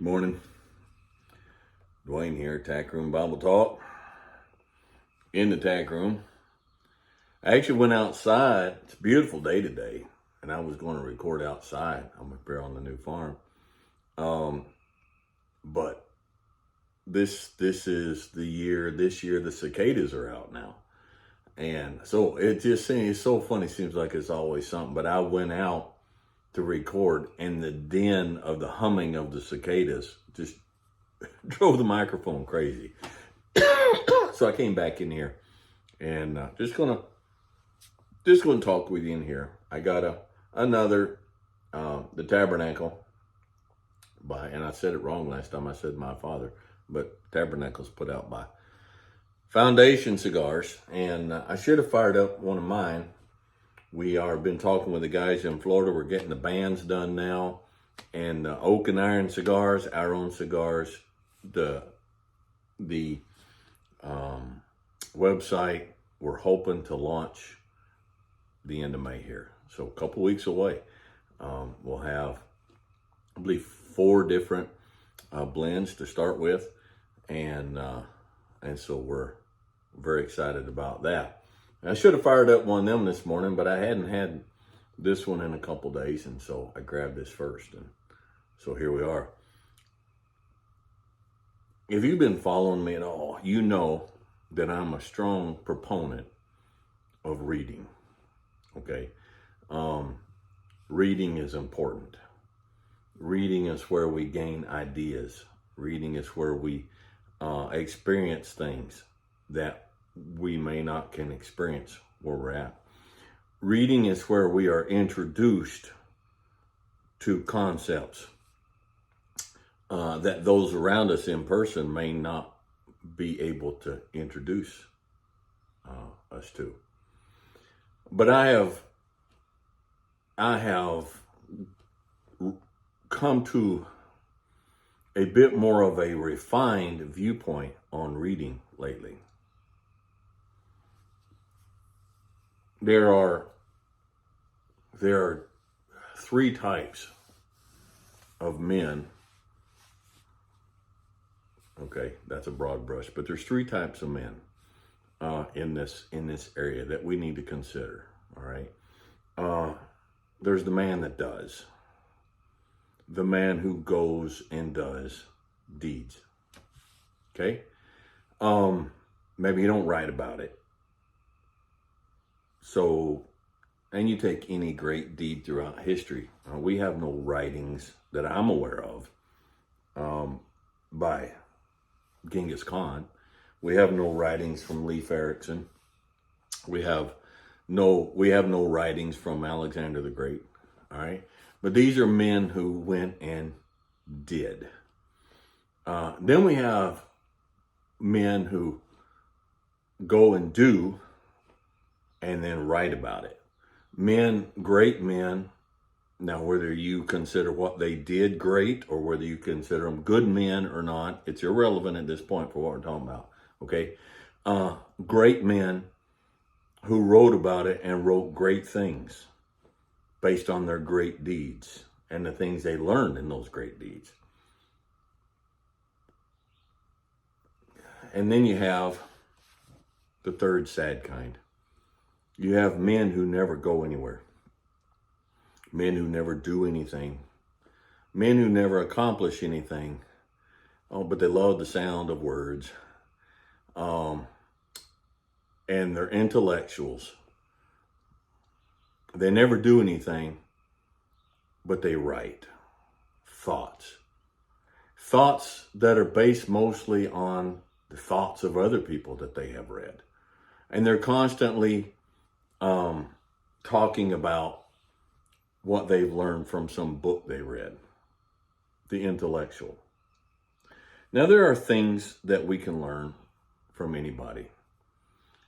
Morning. Dwayne here, Tack Room Bible Talk. In the tack room. I actually went outside. It's a beautiful day today, and I was going to record outside. I'm up here on the new farm. But this is the year. This year the cicadas are out now, and so it just seems it's so funny. Seems like it's always something. But I went out to record, and the din of the humming of the cicadas just drove the microphone crazy. So I came back in here and just gonna talk with you in here. I got another the Tabernacle by, and I said it wrong last time. I said my father, but Tabernacle's put out by Foundation Cigars, and I should have fired up one of mine. We are been talking with the guys in Florida. We're getting the bands done now, and Oak and Iron cigars, our own cigars. The website we're hoping to launch the end of May here, so a couple weeks away. We'll have, I believe, 4 different blends to start with, and so we're very excited about that. I should have fired up one of them this morning, but I hadn't had this one in a couple days, and so I grabbed this first, and so here we are. If you've been following me at all, you know that I'm a strong proponent of reading, okay? Reading is important. Reading is where we gain ideas. Reading is where we experience things that we may not can experience where we're at. Reading is where we are introduced to concepts that those around us in person may not be able to introduce us to. But I have come to a bit more of a refined viewpoint on reading lately. There are 3 types of men. Okay, that's a broad brush, but there's 3 types of men in this area that we need to consider. All right, there's the man that does, the man who goes and does deeds. Okay, maybe you don't write about it. So, and you take any great deed throughout history. We have no writings that I'm aware of by Genghis Khan. We have no writings from Leif Erikson. We have no writings from Alexander the Great. All right, but these are men who went and did. Then we have men who go and do, and then write about it. Men, great men. Now, whether you consider what they did great or whether you consider them good men or not, it's irrelevant at this point for what we're talking about, okay? Great men who wrote about it and wrote great things based on their great deeds and the things they learned in those great deeds. And then you have the third sad kind. You have men who never go anywhere. Men who never do anything. Men who never accomplish anything. Oh, but they love the sound of words. And they're intellectuals. They never do anything, but they write thoughts. Thoughts that are based mostly on the thoughts of other people that they have read. And they're constantly talking about what they've learned from some book they read. The intellectual. Now, there are things that we can learn from anybody.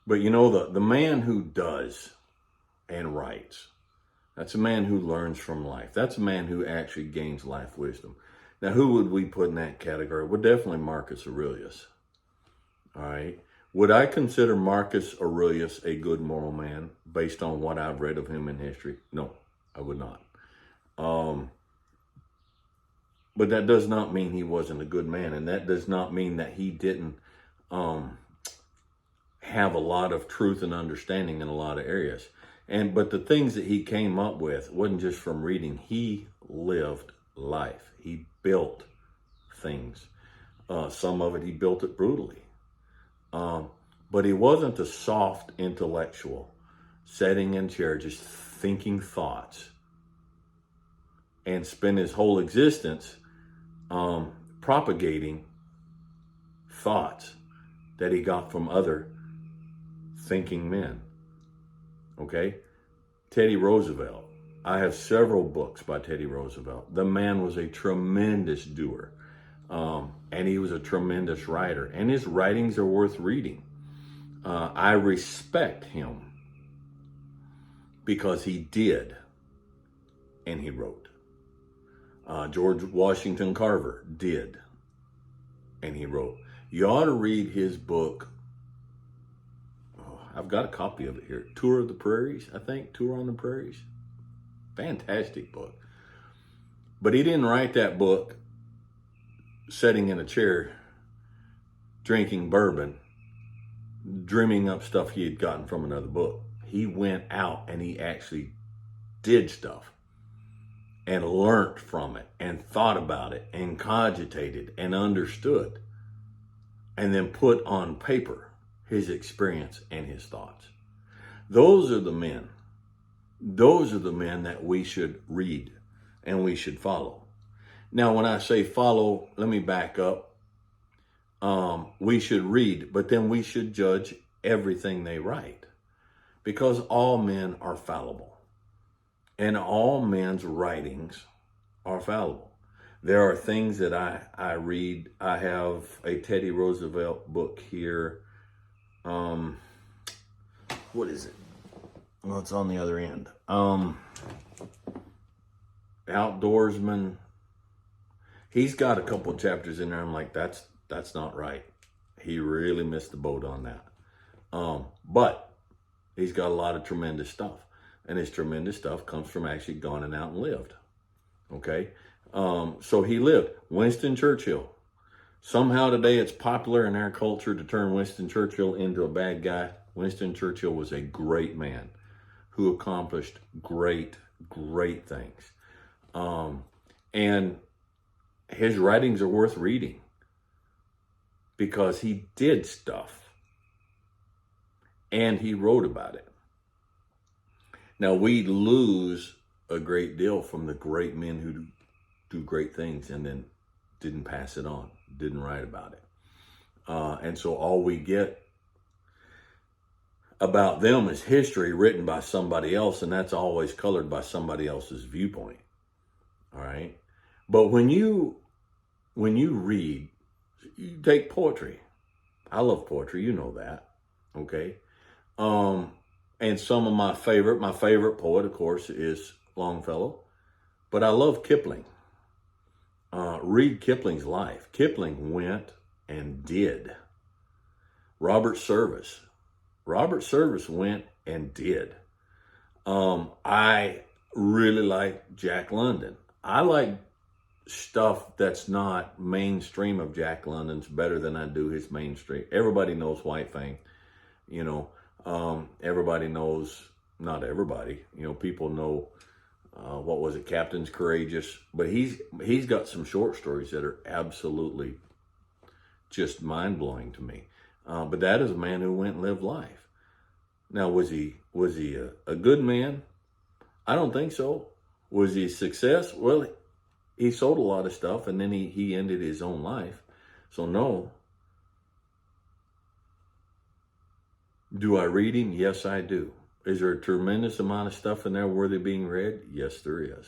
But you know, the man who does and writes, that's a man who learns from life. That's a man who actually gains life wisdom. Now, who would we put in that category? Well, definitely Marcus Aurelius. All right. Would I consider Marcus Aurelius a good moral man based on what I've read of him in history? No, I would not. But that does not mean he wasn't a good man. And that does not mean that he didn't have a lot of truth and understanding in a lot of areas. But the things that he came up with wasn't just from reading. He lived life. He built things. Some of it, he built it brutally. But he wasn't a soft intellectual sitting in chair just thinking thoughts and spend his whole existence propagating thoughts that he got from other thinking men. Okay? Teddy Roosevelt. I have several books by Teddy Roosevelt. The man was a tremendous doer. And he was a tremendous writer. And his writings are worth reading. I respect him because he did and he wrote. George Washington Carver did and he wrote. You ought to read his book. I've got a copy of it here. Tour of the Prairies, I think. Tour on the Prairies. Fantastic book. But he didn't write that book sitting in a chair, drinking bourbon, dreaming up stuff he had gotten from another book. He went out and he actually did stuff and learned from it and thought about it and cogitated and understood and then put on paper his experience and his thoughts. Those are the men. Those are the men that we should read and we should follow. Now, when I say follow, let me back up. We should read, but then we should judge everything they write because all men are fallible and all men's writings are fallible. There are things that I read. I have a Teddy Roosevelt book here. What is it? Well, it's on the other end. Outdoorsman. He's got a couple of chapters in there. I'm like, that's not right. He really missed the boat on that. But he's got a lot of tremendous stuff. And his tremendous stuff comes from actually going out and lived. Okay? So he lived. Winston Churchill. Somehow today it's popular in our culture to turn Winston Churchill into a bad guy. Winston Churchill was a great man who accomplished great things. And his writings are worth reading because he did stuff and he wrote about it. Now, we lose a great deal from the great men who do great things and then didn't pass it on, didn't write about it. And so all we get about them is history written by somebody else, and that's always colored by somebody else's viewpoint. All right? But when you read, you take poetry. I love poetry, you know that. Okay? And some of my favorite poet, of course, is Longfellow. But I love Kipling. Read Kipling's life. Kipling went and did. Robert Service went and did. I really like Jack London. I like stuff that's not mainstream of Jack London's better than I do his mainstream. Everybody knows White Fang, you know. Everybody knows, not everybody, you know, people know, what was it, Captain's Courageous, but he's got some short stories that are absolutely just mind-blowing to me. But that is a man who went and lived life. Now, was he a good man? I don't think so. Was he a success? Well, he sold a lot of stuff and then he ended his own life. So no. Do I read him? Yes, I do. Is there a tremendous amount of stuff in there worthy of being read? Yes, there is.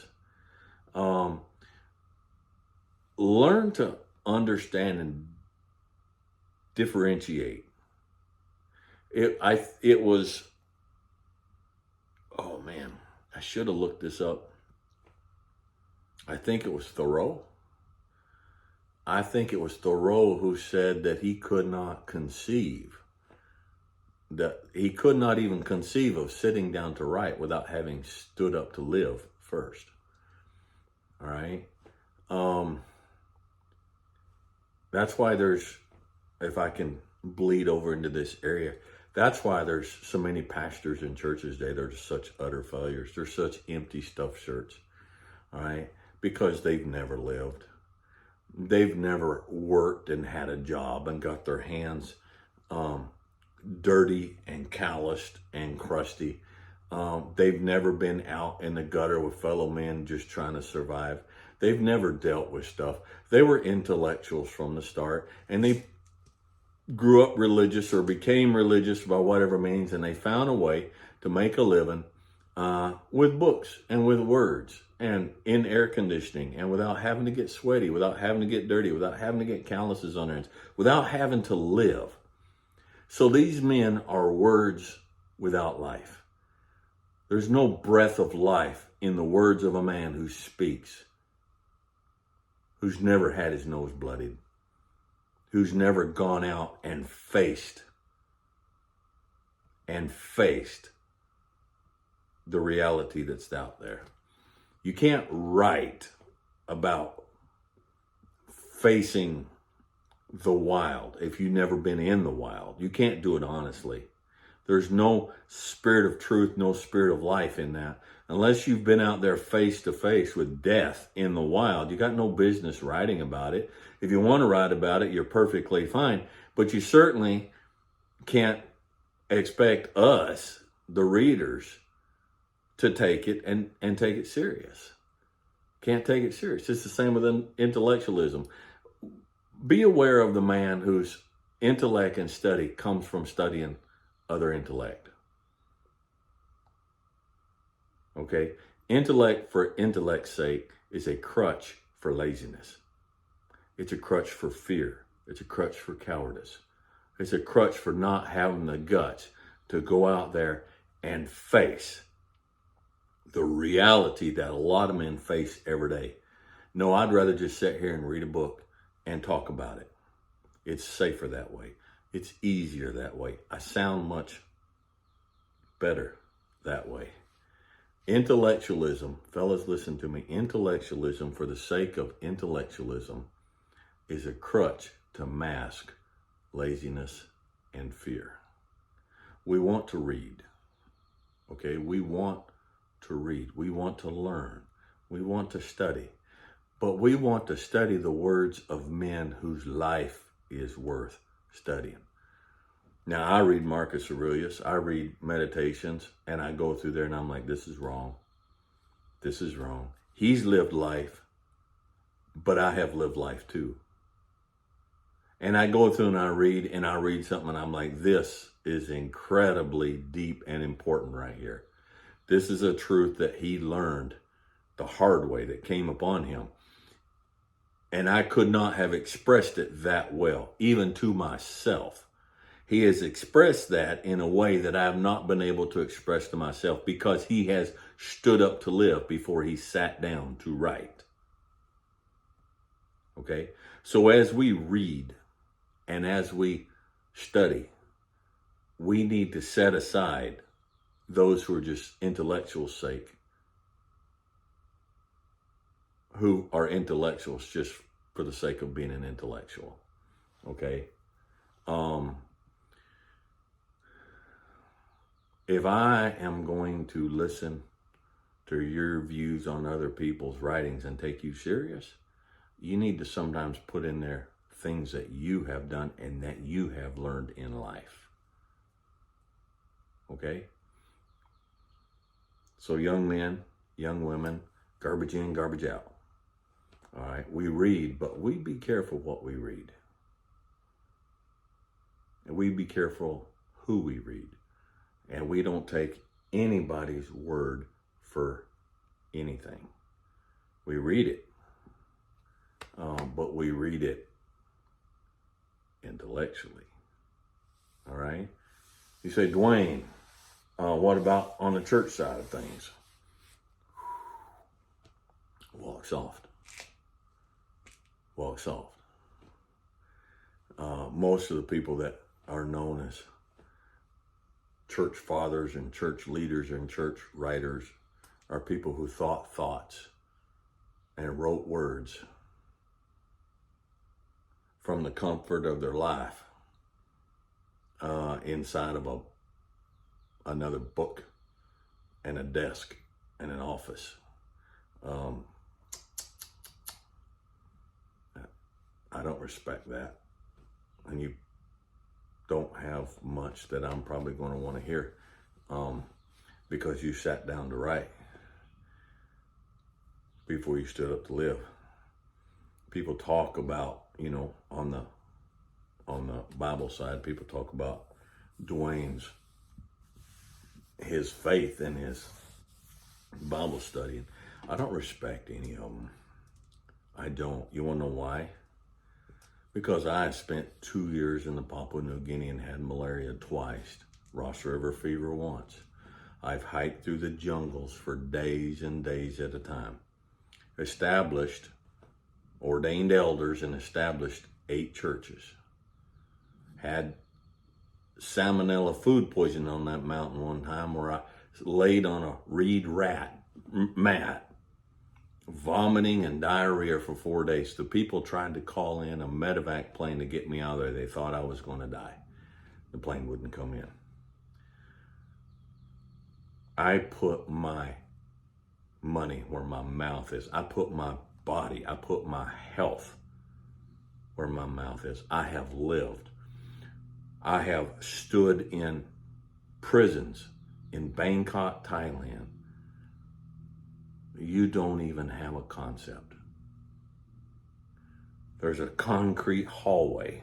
Learn to understand and differentiate. It was, oh man, I should have looked this up. I think it was Thoreau. I think it was Thoreau who said that he could not even conceive of sitting down to write without having stood up to live first. All right. That's why there's, if I can bleed over into this area, that's why there's so many pastors in churches today. They're such utter failures. They're such empty stuffed shirts. All right. Because they've never lived. They've never worked and had a job and got their hands dirty and calloused and crusty. They've never been out in the gutter with fellow men just trying to survive. They've never dealt with stuff. They were intellectuals from the start, and they grew up religious or became religious by whatever means, and they found a way to make a living with books and with words and in air conditioning and without having to get sweaty, without having to get dirty, without having to get calluses on their hands, without having to live. So these men are words without life. There's no breath of life in the words of a man who speaks, who's never had his nose bloodied, who's never gone out and faced the reality that's out there. You can't write about facing the wild if you've never been in the wild. You can't do it honestly. There's no spirit of truth, no spirit of life in that. Unless you've been out there face to face with death in the wild, you got no business writing about it. If you want to write about it, you're perfectly fine. But you certainly can't expect us, the readers, to take it and take it serious. Can't take it serious. It's the same with intellectualism. Be aware of the man whose intellect and study comes from studying other intellect. Okay? Intellect for intellect's sake is a crutch for laziness. It's a crutch for fear. It's a crutch for cowardice. It's a crutch for not having the guts to go out there and face the reality that a lot of men face every day. No, I'd rather just sit here and read a book and talk about it. It's safer that way. It's easier that way. I sound much better that way. Intellectualism, fellas, listen to me. Intellectualism, for the sake of intellectualism, is a crutch to mask laziness and fear. We want to read. Okay? We want to read. We want to learn. We want to study. But we want to study the words of men whose life is worth studying. Now, I read Marcus Aurelius. I read Meditations, and I go through there, and I'm like, this is wrong. This is wrong. He's lived life, but I have lived life too. And I go through and I read something, and I'm like, this is incredibly deep and important right here. This is a truth that he learned the hard way, that came upon him. And I could not have expressed it that well, even to myself. He has expressed that in a way that I have not been able to express to myself, because he has stood up to live before he sat down to write. Okay? So as we read and as we study, we need to set aside those who are just intellectuals' sake, who are intellectuals just for the sake of being an intellectual. Okay? If I am going to listen to your views on other people's writings and take you serious, you need to sometimes put in there things that you have done and that you have learned in life. Okay? So young men, young women, garbage in, garbage out. All right? We read, but we be careful what we read. And we be careful who we read. And we don't take anybody's word for anything. We read it, but we read it intellectually. All right? You say, Dwayne, what about on the church side of things? Walk soft. Walk soft. Most of the people that are known as church fathers and church leaders and church writers are people who thought thoughts and wrote words from the comfort of their life inside of another book and a desk and an office. I don't respect that. And you don't have much that I'm probably going to want to hear because you sat down to write before you stood up to live. People talk about, on the Bible side, people talk about Dwayne's, his faith and his Bible study. I don't respect any of them. I don't. You want to know why? Because I spent 2 years in the Papua New Guinea and had malaria twice, Ross River fever once. I've hiked through the jungles for days and days at a time. Ordained elders and established 8 churches. Had salmonella food poisoning on that mountain one time where I laid on a reed mat, vomiting and diarrhea for 4 days. The people tried to call in a medevac plane to get me out of there. They thought I was going to die. The plane wouldn't come in. I put my money where my mouth is. I put my body, I put my health where my mouth is. I have lived. I have stood in prisons in Bangkok, Thailand. You don't even have a concept. There's a concrete hallway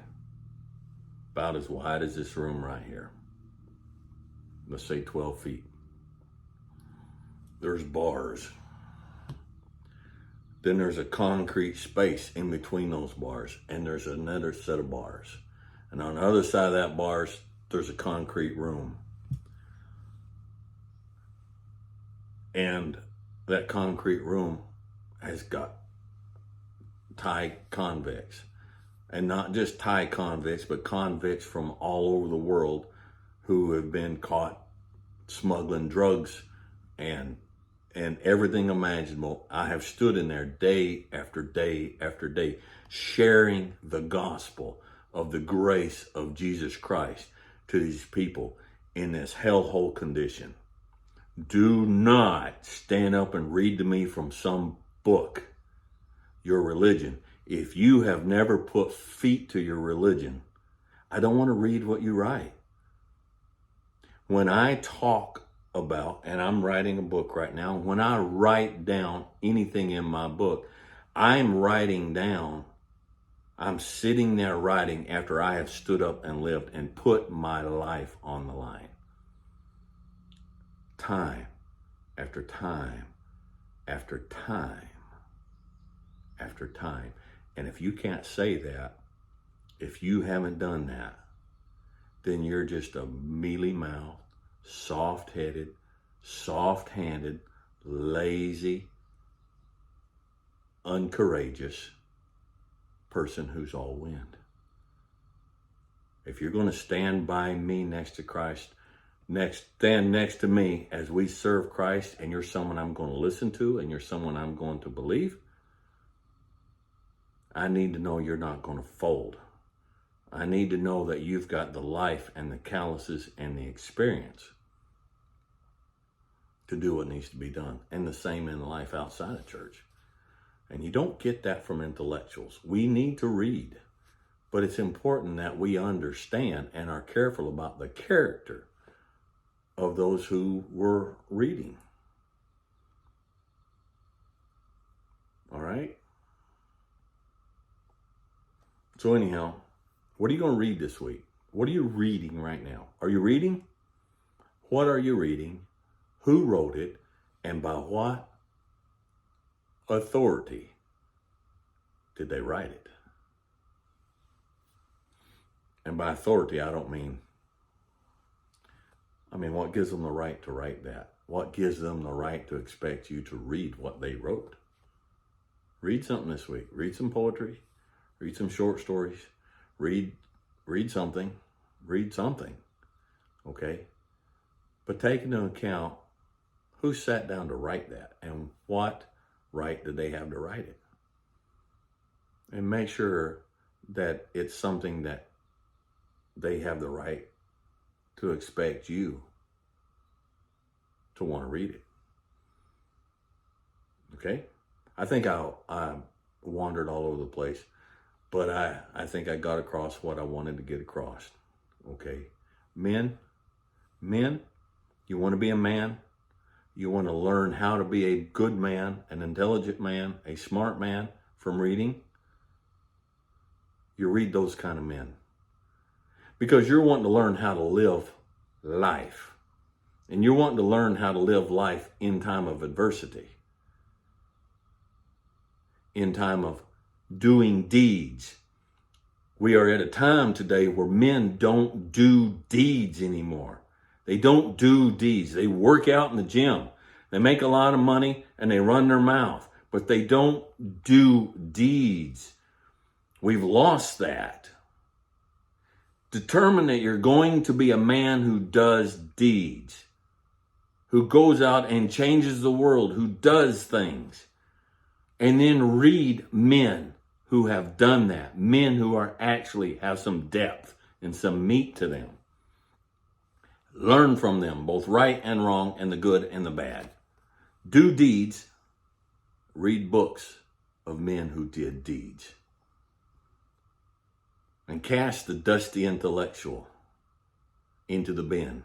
about as wide as this room right here. Let's say 12 feet. There's bars. Then there's a concrete space in between those bars, and there's another set of bars. And on the other side of that bars, there's a concrete room. And that concrete room has got Thai convicts. And not just Thai convicts, but convicts from all over the world who have been caught smuggling drugs and everything imaginable. I have stood in there day after day after day, sharing the gospel of the grace of Jesus Christ to these people in this hellhole condition. Do not stand up and read to me from some book your religion. If you have never put feet to your religion, I don't want to read what you write. When I talk about, and I'm writing a book right now, when I write down anything in my book, I'm sitting there writing after I have stood up and lived and put my life on the line. Time after time after time after time. And if you can't say that, if you haven't done that, then you're just a mealy-mouthed, soft-headed, soft-handed, lazy, uncourageous person who's all wind. If you're going to stand by me next to Christ, stand next to me as we serve Christ, and you're someone I'm going to listen to, and you're someone I'm going to believe, I need to know you're not going to fold. I need to know that you've got the life and the calluses and the experience to do what needs to be done. And the same in life outside of church. And you don't get that from intellectuals. We need to read, but it's important that we understand and are careful about the character of those who we're reading. All right? So anyhow, what are you going to read this week? What are you reading right now? Are you reading? What are you reading? Who wrote it? And by what authority did they write it? And by authority, I mean, what gives them the right to write that? What gives them the right to expect you to read what they wrote? Read something this week. Read some poetry. Read some short stories. Read something. Read something. Okay? But take into account who sat down to write that and what right did they have to write it. And make sure that it's something that they have the right to expect you to want to read it. Okay? I think I wandered all over the place, but I think I got across what I wanted to get across. Okay? Men, you want to be a man? You want to learn how to be a good man, an intelligent man, a smart man from reading? You read those kind of men. Because you're wanting to learn how to live life. And you're wanting to learn how to live life in time of adversity. In time of doing deeds. We are at a time today where men don't do deeds anymore. They don't do deeds. They work out in the gym. They make a lot of money and they run their mouth, but they don't do deeds. We've lost that. Determine that you're going to be a man who does deeds, who goes out and changes the world, who does things. And then read men who have done that, men who are actually have some depth and some meat to them. Learn from them, both right and wrong, and the good and the bad. Do deeds. Read books of men who did deeds. And cast the dusty intellectual into the bin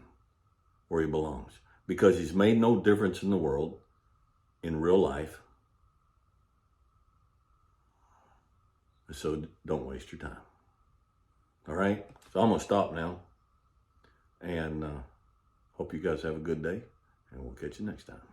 where he belongs. Because he's made no difference in the world, in real life. So don't waste your time. All right? So I'm going to stop now. And hope you guys have a good day. And we'll catch you next time.